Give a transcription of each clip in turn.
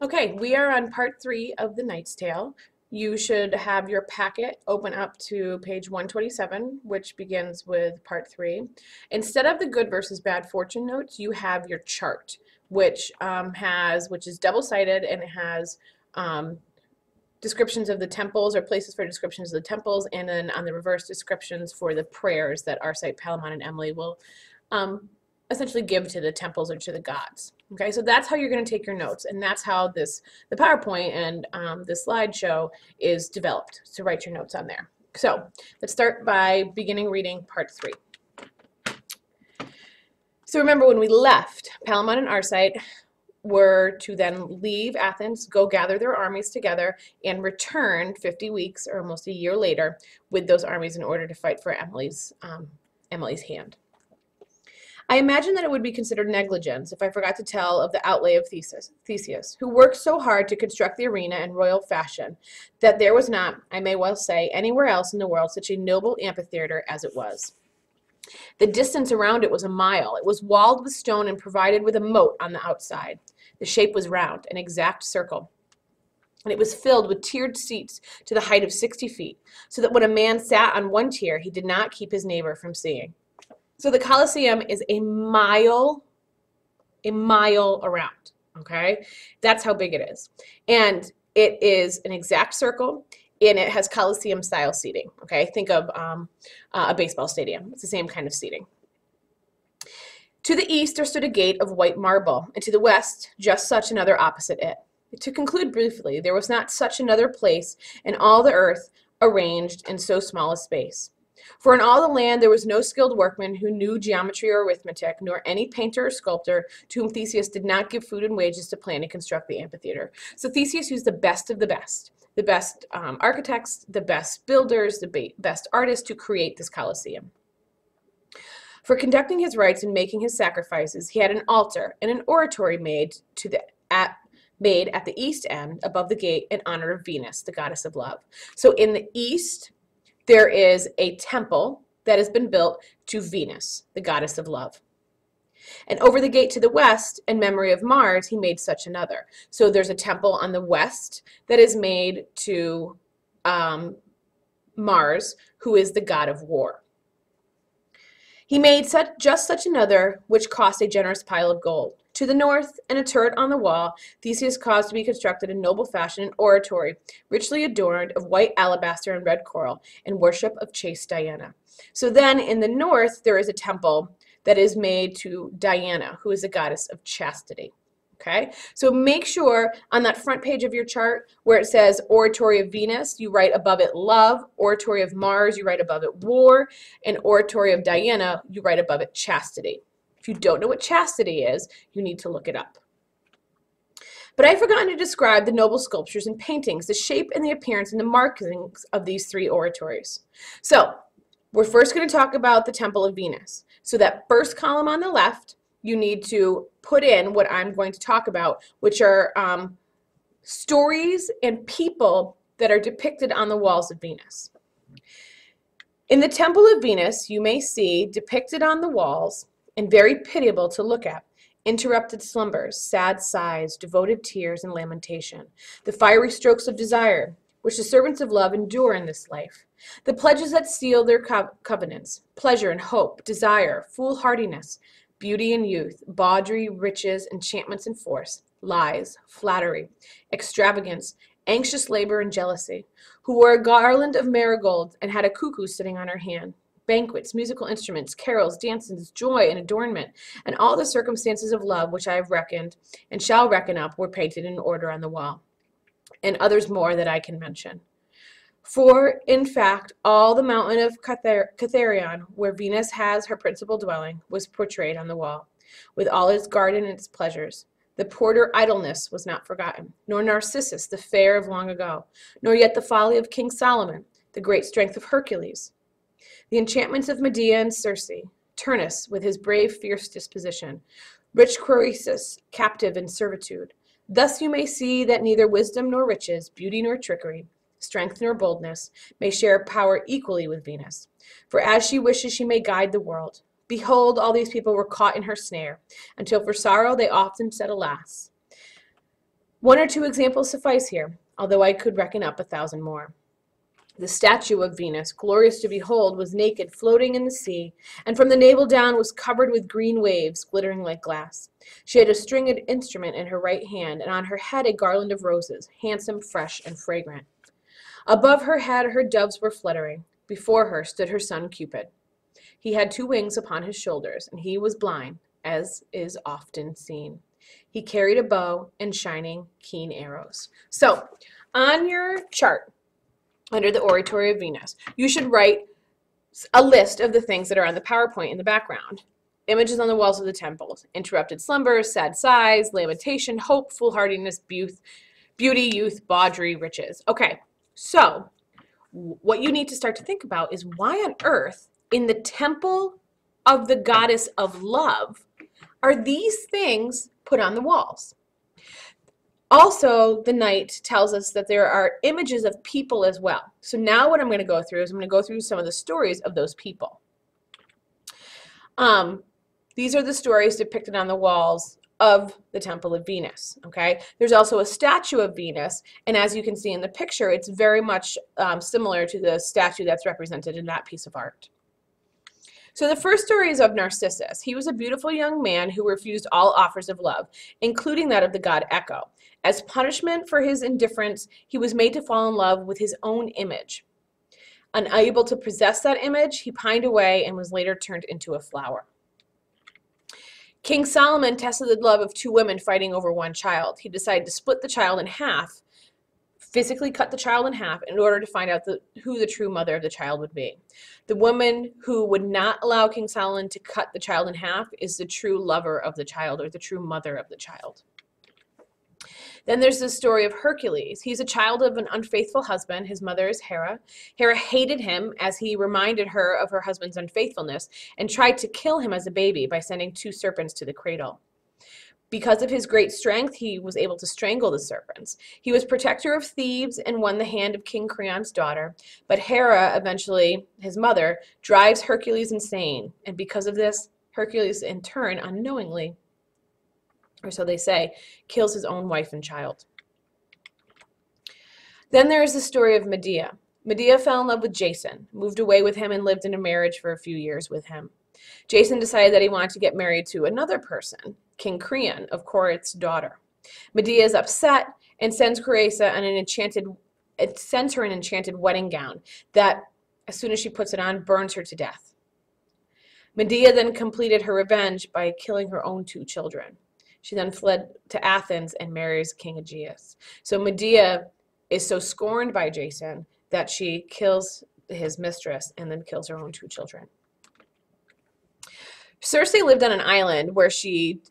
Okay, we are on part 3 of The Knight's Tale. You should have your packet open up to page 127, which begins with part 3. Instead of the good versus bad fortune notes, you have your chart, which is double-sided, and it has descriptions of the temples, or places for descriptions of the temples, and then on the reverse, descriptions for the prayers that Arcite, Palamon, and Emily will essentially give to the temples or to the gods. Okay, so that's how you're going to take your notes, and that's how the PowerPoint and the slideshow is developed, to write your notes on there. So let's start by beginning reading part 3. So remember, when we left, Palamon and Arcite were to then leave Athens, go gather their armies together, and return 50 weeks or almost a year later with those armies in order to fight for Emily's hand. I imagine that it would be considered negligence if I forgot to tell of the outlay of Theseus, who worked so hard to construct the arena in royal fashion that there was not, I may well say, anywhere else in the world such a noble amphitheater as it was. The distance around it was a mile. It was walled with stone and provided with a moat on the outside. The shape was round, an exact circle, and it was filled with tiered seats to the height of 60 feet, so that when a man sat on one tier, he did not keep his neighbor from seeing. So the Colosseum is a mile around, okay? That's how big it is. And it is an exact circle, and it has Colosseum-style seating, okay? Think of a baseball stadium. It's the same kind of seating. To the east there stood a gate of white marble, and to the west just such another opposite it. To conclude briefly, there was not such another place in all the earth arranged in so small a space. For in all the land there was no skilled workman who knew geometry or arithmetic, nor any painter or sculptor to whom Theseus did not give food and wages to plan and construct the amphitheater. So Theseus used the best of the best architects, the best builders, the best artists to create this Colosseum. For conducting his rites and making his sacrifices, he had an altar and an oratory made at the east end above the gate in honor of Venus, the goddess of love. So in the east, there is a temple that has been built to Venus, the goddess of love. And over the gate to the west, in memory of Mars, he made such another. So there's a temple on the west that is made to Mars, who is the god of war. He made just such another, which cost a generous pile of gold. To the north, in a turret on the wall, Theseus caused to be constructed in noble fashion an oratory, richly adorned of white alabaster and red coral, in worship of chaste Diana. So then, in the north, there is a temple that is made to Diana, who is the goddess of chastity. Okay, so make sure on that front page of your chart where it says Oratory of Venus, you write above it love, Oratory of Mars, you write above it war, and Oratory of Diana, you write above it chastity. If you don't know what chastity is, you need to look it up. But I've forgotten to describe the noble sculptures and paintings, the shape and the appearance and the markings of these three oratories. So we're first going to talk about the Temple of Venus. So that first column on the left, you need to put in what I'm going to talk about, which are stories and people that are depicted on the walls of Venus. In the Temple of Venus, you may see depicted on the walls, and very pitiable to look at, interrupted slumbers, sad sighs, devoted tears, and lamentation, the fiery strokes of desire, which the servants of love endure in this life, the pledges that seal their covenants, pleasure and hope, desire, foolhardiness, beauty and youth, bawdry, riches, enchantments and force, lies, flattery, extravagance, anxious labor and jealousy, who wore a garland of marigolds and had a cuckoo sitting on her hand, banquets, musical instruments, carols, dances, joy, and adornment, and all the circumstances of love which I have reckoned and shall reckon up were painted in order on the wall, and others more that I can mention. For, in fact, all the mountain of Catharion, where Venus has her principal dwelling, was portrayed on the wall, with all its garden and its pleasures. The porter idleness was not forgotten, nor Narcissus, the fair of long ago, nor yet the folly of King Solomon, the great strength of Hercules, the enchantments of Medea and Circe, Turnus with his brave, fierce disposition, rich Croesus, captive in servitude. Thus you may see that neither wisdom nor riches, beauty nor trickery, strength nor boldness, may share power equally with Venus. For as she wishes, she may guide the world. Behold, all these people were caught in her snare, until for sorrow they often said, alas. One or two examples suffice here, although I could reckon up 1,000 more. The statue of Venus, glorious to behold, was naked, floating in the sea, and from the navel down was covered with green waves, glittering like glass. She had a stringed instrument in her right hand, and on her head a garland of roses, handsome, fresh, and fragrant. Above her head her doves were fluttering. Before her stood her son Cupid. He had 2 wings upon his shoulders, and he was blind, as is often seen. He carried a bow and shining, keen arrows. So, on your chart, under the Oratory of Venus, you should write a list of the things that are on the PowerPoint in the background. Images on the walls of the temples: interrupted slumbers, sad sighs, lamentation, hope, foolhardiness, beauty, youth, bawdry, riches. Okay, so what you need to start to think about is why on earth, in the temple of the goddess of love, are these things put on the walls? Also, the knight tells us that there are images of people as well. So now what I'm going to go through is I'm going to go through some of the stories of those people. These are the stories depicted on the walls of the Temple of Venus, okay? There's also a statue of Venus, and as you can see in the picture, it's very much similar to the statue that's represented in that piece of art. So the first story is of Narcissus. He was a beautiful young man who refused all offers of love, including that of the god Echo. As punishment for his indifference, he was made to fall in love with his own image. Unable to possess that image, he pined away and was later turned into a flower. King Solomon tested the love of 2 women fighting over 1 child. He decided to split the child in half, physically cut the child in half, in order to find out who the true mother of the child would be. The woman who would not allow King Solomon to cut the child in half is the true lover of the child, or the true mother of the child. Then there's the story of Hercules. He's a child of an unfaithful husband. His mother is Hera. Hera hated him as he reminded her of her husband's unfaithfulness and tried to kill him as a baby by sending 2 serpents to the cradle. Because of his great strength, he was able to strangle the serpents. He was protector of Thebes and won the hand of King Creon's daughter. But Hera, eventually his mother, drives Hercules insane. And because of this, Hercules in turn unknowingly, or so they say, kills his own wife and child. Then there is the story of Medea. Medea fell in love with Jason, moved away with him, and lived in a marriage for a few years with him. Jason decided that he wanted to get married to another person, King Creon, of Corinth's daughter. Medea is upset and sends Creusa an enchanted wedding gown that, as soon as she puts it on, burns her to death. Medea then completed her revenge by killing her own 2 children. She then fled to Athens and marries King Aegeus. So Medea is so scorned by Jason that she kills his mistress and then kills her own 2 children. Circe lived on an island where she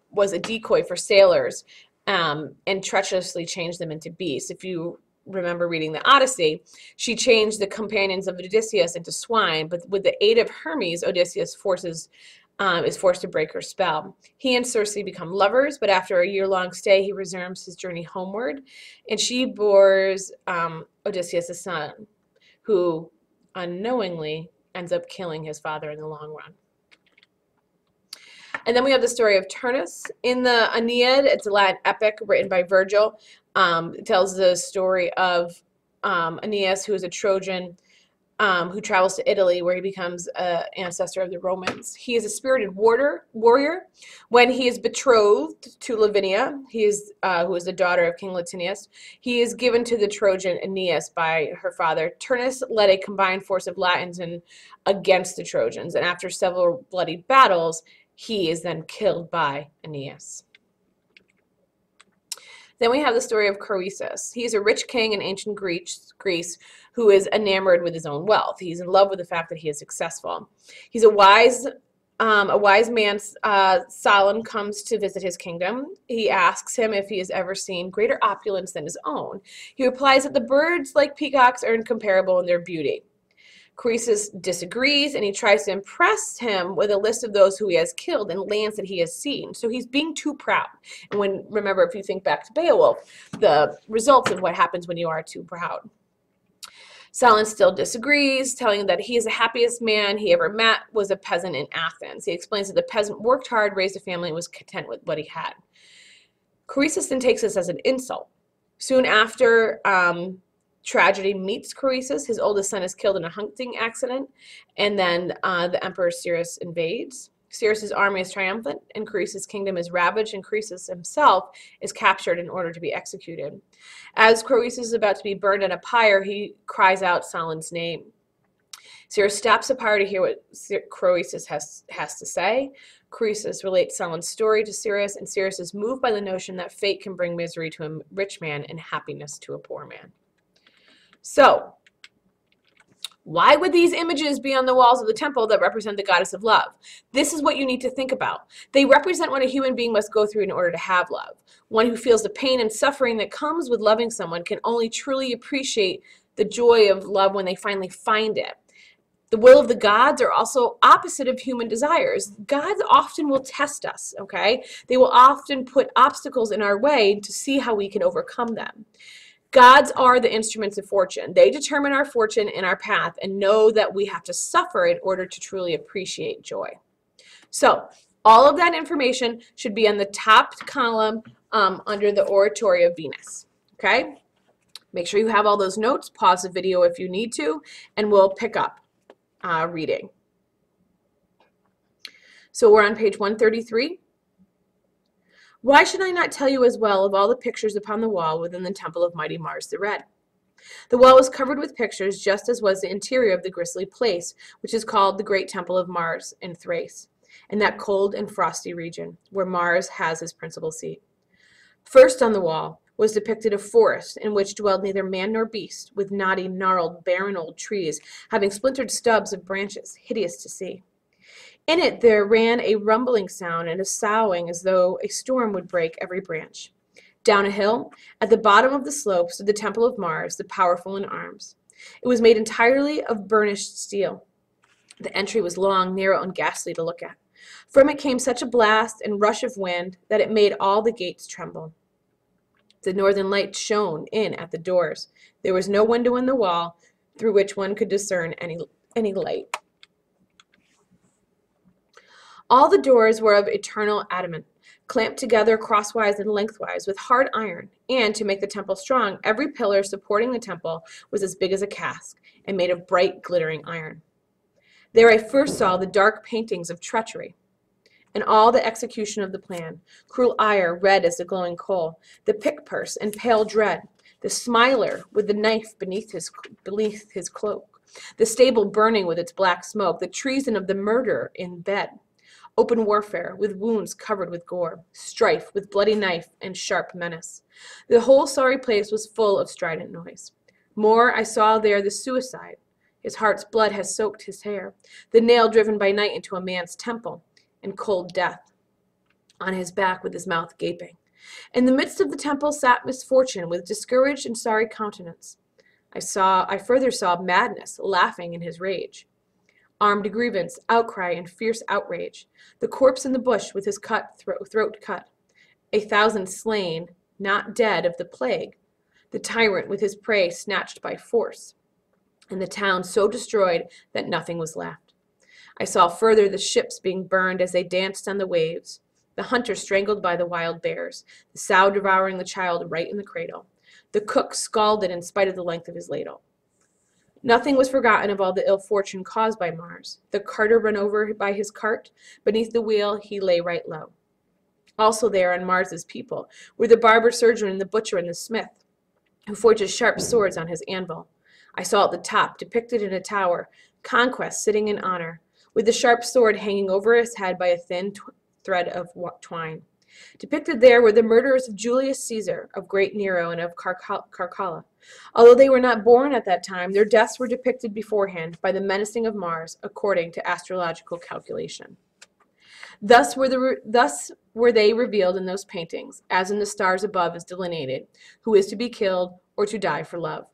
was a decoy for sailors and treacherously changed them into beasts. If you remember reading the Odyssey, she changed the companions of Odysseus into swine, but with the aid of Hermes, Odysseus is forced to break her spell. He and Circe become lovers, but after a year-long stay, he resumes his journey homeward, and she bores Odysseus a son, who unknowingly ends up killing his father in the long run. And then we have the story of Turnus. In the Aeneid, it's a Latin epic written by Virgil. It tells the story of Aeneas, who is a Trojan, who travels to Italy, where he becomes an ancestor of the Romans. He is a spirited warrior. When he is betrothed to Lavinia, who is the daughter of King Latinius, he is given to the Trojan Aeneas by her father. Turnus led a combined force of Latins against the Trojans, and after several bloody battles, he is then killed by Aeneas. Then we have the story of Croesus. He is a rich king in ancient Greece who is enamored with his own wealth. He's in love with the fact that he is successful. He's a wise man. Solon comes to visit his kingdom. He asks him if he has ever seen greater opulence than his own. He replies that the birds, like peacocks, are incomparable in their beauty. Croesus disagrees, and he tries to impress him with a list of those who he has killed and lands that he has seen. So he's being too proud. And remember, if you think back to Beowulf, the results of what happens when you are too proud. Solon still disagrees, telling him that he is the happiest man he ever met was a peasant in Athens. He explains that the peasant worked hard, raised a family, and was content with what he had. Croesus then takes this as an insult. Soon after tragedy meets Croesus, his oldest son is killed in a hunting accident, and then the Emperor Cyrus invades. Cyrus's army is triumphant, and Croesus' kingdom is ravaged, and Croesus himself is captured in order to be executed. As Croesus is about to be burned in a pyre, he cries out Solon's name. Cyrus stops the pyre to hear what Croesus has to say. Croesus relates Solon's story to Cyrus, and Cyrus is moved by the notion that fate can bring misery to a rich man and happiness to a poor man. So, why would these images be on the walls of the temple that represent the goddess of love? This is what you need to think about. They represent what a human being must go through in order to have love. One who feels the pain and suffering that comes with loving someone can only truly appreciate the joy of love when they finally find it. The will of the gods are also opposite of human desires. Gods often will test us, okay? They will often put obstacles in our way to see how we can overcome them. Gods are the instruments of fortune. They determine our fortune and our path and know that we have to suffer in order to truly appreciate joy. So all of that information should be on the top column under the Oratory of Venus, okay? Make sure you have all those notes. Pause the video if you need to, and we'll pick up reading. So we're on page 133. Why should I not tell you as well of all the pictures upon the wall within the temple of mighty Mars the Red? The wall was covered with pictures, just as was the interior of the grisly place, which is called the great temple of Mars in Thrace, in that cold and frosty region, where Mars has his principal seat. First on the wall was depicted a forest in which dwelled neither man nor beast, with knotty, gnarled, barren old trees, having splintered stubs of branches, hideous to see. In it there ran a rumbling sound and a soughing as though a storm would break every branch. Down a hill, at the bottom of the slope, stood the temple of Mars, the powerful in arms. It was made entirely of burnished steel. The entry was long, narrow, and ghastly to look at. From it came such a blast and rush of wind that it made all the gates tremble. The northern light shone in at the doors. There was no window in the wall through which one could discern any light. All the doors were of eternal adamant, clamped together crosswise and lengthwise with hard iron, and, to make the temple strong, every pillar supporting the temple was as big as a cask, and made of bright, glittering iron. There I first saw the dark paintings of treachery, and all the execution of the plan, cruel ire red as the glowing coal, the pick-purse and pale dread, the smiler with the knife beneath his cloak, the stable burning with its black smoke, the treason of the murderer in bed, open warfare with wounds covered with gore, strife with bloody knife and sharp menace. The whole sorry place was full of strident noise. More, I saw there the suicide. His heart's blood has soaked his hair, the nail driven by night into a man's temple, and cold death on his back with his mouth gaping. In the midst of the temple sat misfortune with discouraged and sorry countenance. I further saw madness laughing in his rage, armed grievance, outcry, and fierce outrage, the corpse in the bush with his throat cut, 1,000 slain, not dead of the plague, the tyrant with his prey snatched by force, and the town so destroyed that nothing was left. I saw further the ships being burned as they danced on the waves, the hunter strangled by the wild bears, the sow devouring the child right in the cradle, the cook scalded in spite of the length of his ladle. Nothing was forgotten of all the ill fortune caused by Mars. The carter run over by his cart, beneath the wheel he lay right low. Also there on Mars's people were the barber surgeon and the butcher and the smith, who forges sharp swords on his anvil. I saw at the top, depicted in a tower, Conquest sitting in honor, with the sharp sword hanging over his head by a thin thread of twine. Depicted there were the murderers of Julius Caesar, of great Nero, and of Caracalla. Although they were not born at that time, their deaths were depicted beforehand by the menacing of Mars, according to astrological calculation. Thus were they revealed in those paintings, as in the stars above is delineated, who is to be killed or to die for love.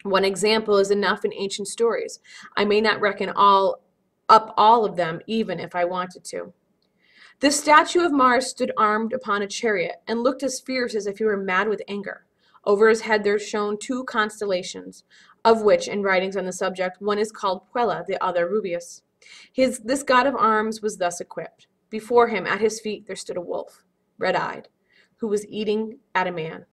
One example is enough in ancient stories. I may not reckon all of them, even if I wanted to. The statue of Mars stood armed upon a chariot, and looked as fierce as if he were mad with anger. Over his head there shone 2 constellations, of which, in writings on the subject, one is called Puella, the other Rubeus. This god of arms was thus equipped. Before him, at his feet, there stood a wolf, red-eyed, who was eating at a man.